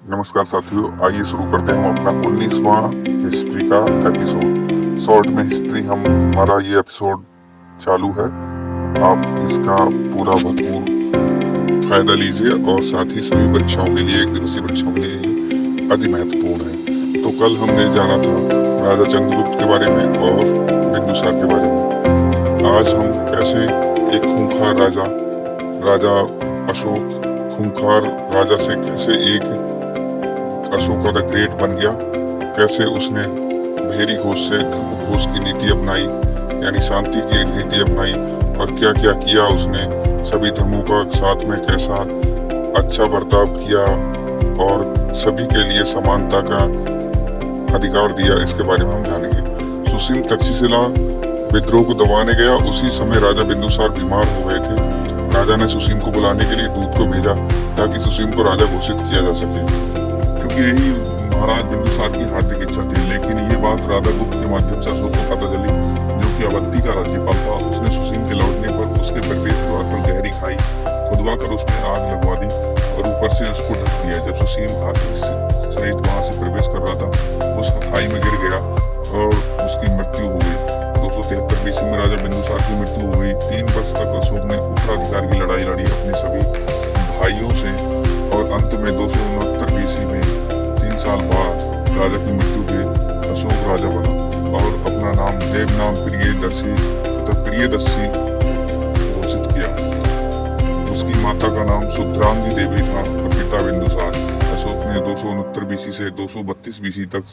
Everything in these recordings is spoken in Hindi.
नमस्कार साथियों, आइए शुरू करते हैं हम अपना 19वां हिस्ट्री का एपिसोड। शॉर्ट में हिस्ट्री हमारा ये एपिसोड चालू है। आप इसका पूरा भरपूर फायदा लीजिए और साथ ही सभी परीक्षाओं के लिए, एक दिवसीय परीक्षाओं के लिए अति महत्वपूर्ण है। तो कल हमने जाना था राजा चंद्रगुप्त के बारे में और बिंदुसार के बारे में। आज हम कैसे एक खूंखार राजा अशोक खूंखार राजा से कैसे एक अशोक द ग्रेट बन गया, कैसे उसने भेरी घोष से धर्म घोष की नीति अपनाई, यानी शांति की नीति अपनाई, और क्या क्या किया उसने, सभी धर्मों का साथ में कैसा अच्छा बर्ताव किया और सभी के लिए समानता का अधिकार दिया, इसके बारे में हम जानेंगे। सुसीम तक्षशिला विद्रोह को दबाने गया, उसी समय राजा बिंदुसार बीमार हो गए थे। राजा ने सुसीम को बुलाने के लिए दूत को भेजा ताकि सुसीम को राजा घोषित किया जा सके, क्योंकि यही महाराज बिंदुसार की हार्दिक इच्छा थी। लेकिन ये बात राजा गुप्त के माध्यम से अशोक को पता चली, जो कि अवंती का राज्यपाल था। उसने सुसीम के लौटने पर उसके प्रवेश द्वार पर गहरी खाई खुदवाकर उसमें आग लगवा दी और ऊपर से उसको ढक दिया। जब सुसीम हाथी सहित वहां से प्रवेश कर रहा था, उस खाई में गिर गया और उसकी मृत्यु हो गई। 273 बीसी में राजा बिंदुसार की मृत्यु हो गई। 3 वर्ष तक अशोक ने उत्तराधिकार की लड़ाई लड़ी अपने सभी भाइयों से, और अंत में 269 बीसी में 3 साल बाद राजा की मृत्यु पे अशोक राजा बना और अपना नाम देवनाम प्रियदर्शी तथा प्रियदर्शी घोषित किया। उसकी माता का नाम शुद्रांगी देवी था और पिता बिंदुसार। अशोक ने 269 बीसी से 232 बीसी तक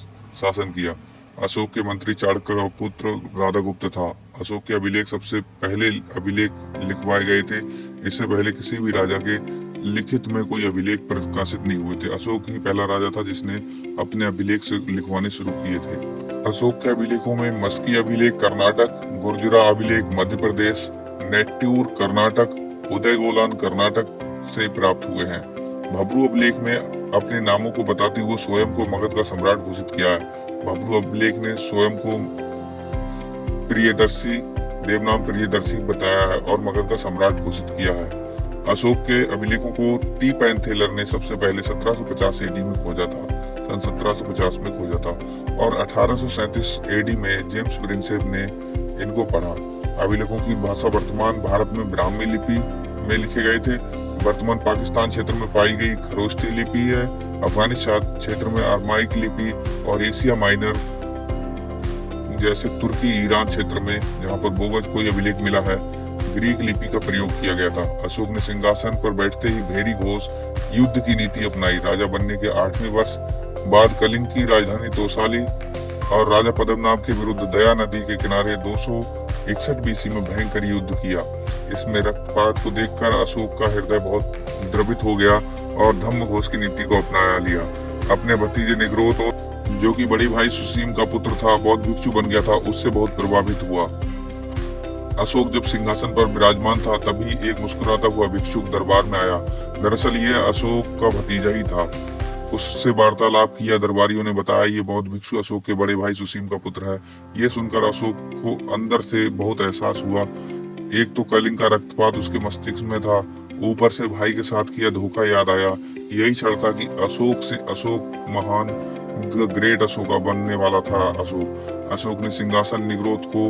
शासन किया। अशोक के मंत्री चाणक्य का पुत्र राधागुप्त था। अशोक के अभिलेख सबसे पहले अभिलेख लिखवाए गए थे। इससे पहले किसी भी राजा के लिखित में कोई अभिलेख प्रकाशित नहीं हुए थे। अशोक ही पहला राजा था जिसने अपने अभिलेख से लिखवाने शुरू किए थे। अशोक के अभिलेखों में मस्की अभिलेख कर्नाटक, गुर्जरा अभिलेख मध्य प्रदेश, नेट्टूर कर्नाटक, उदयगोलान कर्नाटक से प्राप्त हुए हैं। भब्रू अभिलेख में अपने नामों को बताते हुए स्वयं को मगध का सम्राट घोषित किया है। भब्रू अभिलेख ने स्वयं को प्रियदर्शी, देवनाम प्रियदर्शी बताया है और मगध का सम्राट घोषित किया है। अशोक के अभिलेखों को टी पैंथेलर ने सबसे पहले 1750 एडी में खोजा था, सन 1750 में खोजा था, और 1837 एडी में जेम्स प्रिंसेप ने इनको पढ़ा। अभिलेखों की भाषा वर्तमान भारत में ब्राह्मी लिपि में लिखे गए थे। वर्तमान पाकिस्तान क्षेत्र में पाई गई खरोष्टी लिपि है। अफगानिस्तान क्षेत्र में अरमाइक लिपि और एशिया माइनर जैसे तुर्की ईरान क्षेत्र में, जहाँ पर बोगज कोई अभिलेख मिला है, ग्रीक लिपि का प्रयोग किया गया था। अशोक ने सिंहासन पर बैठते ही भेरी घोष युद्ध की नीति अपनाई। राजा बनने के 8वें वर्ष बाद कलिंग की राजधानी तोसाली और राजा पद्मनाभ के विरुद्ध दया नदी के किनारे 261 बीसी में भयंकर युद्ध किया। इसमें रक्तपात को देखकर अशोक का हृदय बहुत द्रवित हो गया और धम्म घोष की नीति को अपना लिया। अपने भतीजे निग्रोध, जो कि बड़ी भाई सुसीम का पुत्र था, बौद्ध भिक्षु बन गया था, उससे बहुत प्रभावित हुआ। अशोक जब सिंहासन पर विराजमान था, तभी एक मुस्कुराता हुआ भिक्षुक दरबार में आया। दरअसल ये अशोक का भतीजा ही था। उससे वार्तालाप किया। दरबारियों ने बताया ये बौद्ध भिक्षु अशोक के बड़े भाई सुसीम का पुत्र है। ये सुनकर अशोक को अंदर से बहुत एहसास हुआ। एक तो कलिंग का रक्तपात उसके मस्तिष्क में था, ऊपर से भाई के साथ किया धोखा याद आया। यही क्षण था कि अशोक से अशोक महान, द ग्रेट अशोका बनने वाला था। अशोक ने सिंहासन निग्रोध को,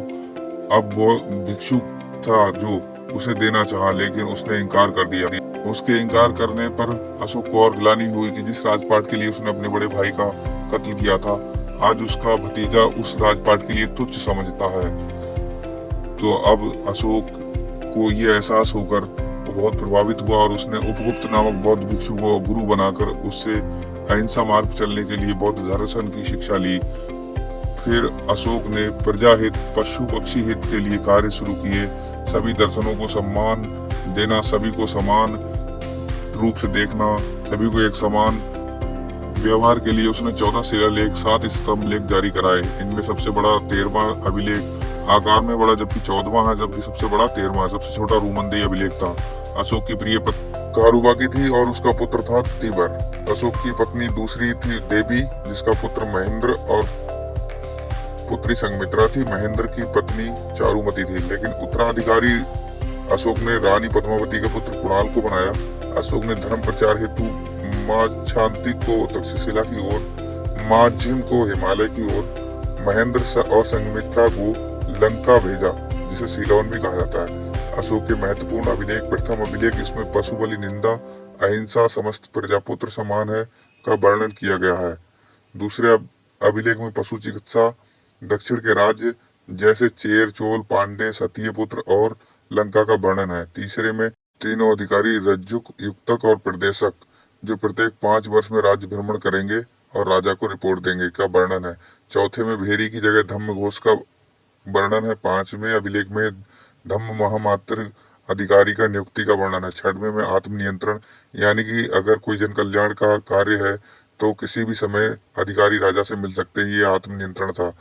अब वो भिक्षु था जो उसे देना चाहा, लेकिन उसने इनकार कर दिया। उसके इनकार करने पर अशोक को और ग्लानि हुई कि जिस राजपाट के लिए उसने अपने बड़े भाई का कत्ल किया था, आज उसका भतीजा उस राजपाट के लिए तुच्छ समझता है। तो अब अशोक को ये एहसास होकर वो बहुत प्रभावित हुआ और उसने उपगुप्त नामक बौद्ध भिक्षु को गुरु बनाकर उससे अहिंसा मार्ग चलने के लिए बौद्ध दर्शन की शिक्षा ली। फिर अशोक ने प्रजा हित, पशु पक्षी हित के लिए कार्य शुरू किए। सभी दर्शनों को सम्मान देना, सभी को समान रूप से देखना, सभी को एक समान व्यवहार के लिए उसने 14 शिलालेख, 7 स्तंभ लेख जारी कराए। इनमें सबसे बड़ा 13वां अभिलेख आकार में बड़ा, जबकि 14वां है, जबकि सबसे बड़ा 13वां। सबसे छोटा रूमंदेही अभिलेख था। अशोक की प्रिय कारुबा की थी और उसका पुत्र था तिबर। अशोक की पत्नी दूसरी थी देवी, जिसका पुत्र महेंद्र और पुत्री संघमित्रा थी। महेंद्र की पत्नी चारुमती थी, लेकिन उत्तराधिकारी अशोक ने रानी पद्मावती के पुत्र कुणाल को बनाया। अशोक ने धर्म प्रचार हेतु माच्छांति को तक्षशिला की ओर, माझिम को हिमालय की ओर, महेंद्र और संघमित्रा को लंका भेजा, जिसे सीलोन भी कहा जाता है। अशोक के महत्वपूर्ण अभिलेख, प्रथम अभिलेख, इसमें पशु बलि निंदा, अहिंसा, समस्त प्रजापुत्र समान है का वर्णन किया गया है। दूसरे अभिलेख में पशु चिकित्सा, दक्षिण के राज्य जैसे चेर, चोल, पांडे, सतीय पुत्र और लंका का वर्णन है। तीसरे में तीनों अधिकारी रज्जुक, युक्तक और प्रदेशक, जो प्रत्येक 5 वर्ष में राज्य भ्रमण करेंगे और राजा को रिपोर्ट देंगे, का वर्णन है। चौथे में भेरी की जगह धम्म घोष का वर्णन है। 5वें अभिलेख में धम्म महामात्र अधिकारी का नियुक्ति का वर्णन है। 6वें में आत्मनियंत्रण, यानी कि अगर कोई जन कल्याण का कार्य है तो किसी भी समय अधिकारी राजा से मिल सकते हैं, ये आत्मनियंत्रण था।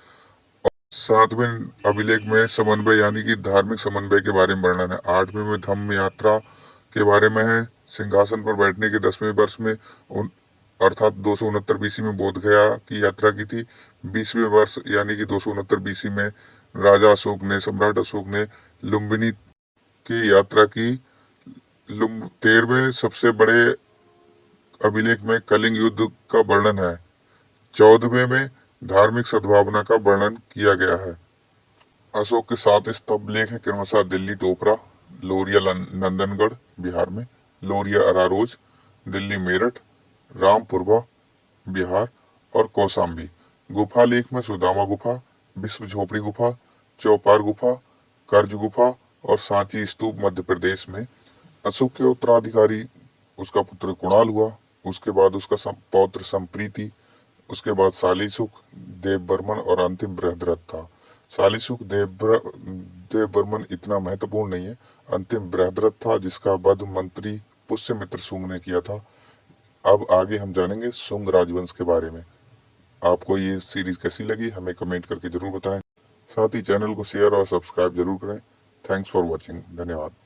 7वें अभिलेख में समन्वय, यानी कि धार्मिक समन्वय के बारे में वर्णन है। 8वें में धम्म यात्रा के बारे में है। सिंहासन पर बैठने के 10वें वर्ष में अर्थात 269 बीसी में बोध गया की यात्रा की थी। 20वें वर्ष यानी कि 269 बीसी में राजा अशोक ने, सम्राट अशोक ने लुम्बिनी की यात्रा की। 13वें सबसे बड़े अभिलेख में कलिंग युद्ध का वर्णन है। 14वें में धार्मिक सद्भावना का वर्णन किया गया है। अशोक के 7 स्तंभ लेख है क्रमशः दिल्ली टोपरा, लोरिया नंदनगढ़ बिहार में, लोरिया अरारोज, दिल्ली मेरठ, रामपुरवा बिहार और कौशाम्बी। गुफा लेख में सुदामा गुफा, विश्व झोपड़ी गुफा, चौपार गुफा, कर्ज गुफा और सांची स्तूप मध्य प्रदेश में। अशोक के उत्तराधिकारी उसका पुत्र कुणाल हुआ, उसके बाद उसका पौत्र संप्रीति, उसके बाद शालीसुख, देवबर्मन और अंतिम बृहद्रथ था। शालीसुख देवबर्मन इतना महत्वपूर्ण नहीं है। अंतिम बृहद्रथ था, जिसका वध मंत्री पुष्यमित्र शुंग ने किया था। अब आगे हम जानेंगे शुंग राजवंश के बारे में। आपको ये सीरीज कैसी लगी हमें कमेंट करके जरूर बताएं। साथ ही चैनल को शेयर और सब्सक्राइब जरूर करें। Thanks for watching. धन्यवाद।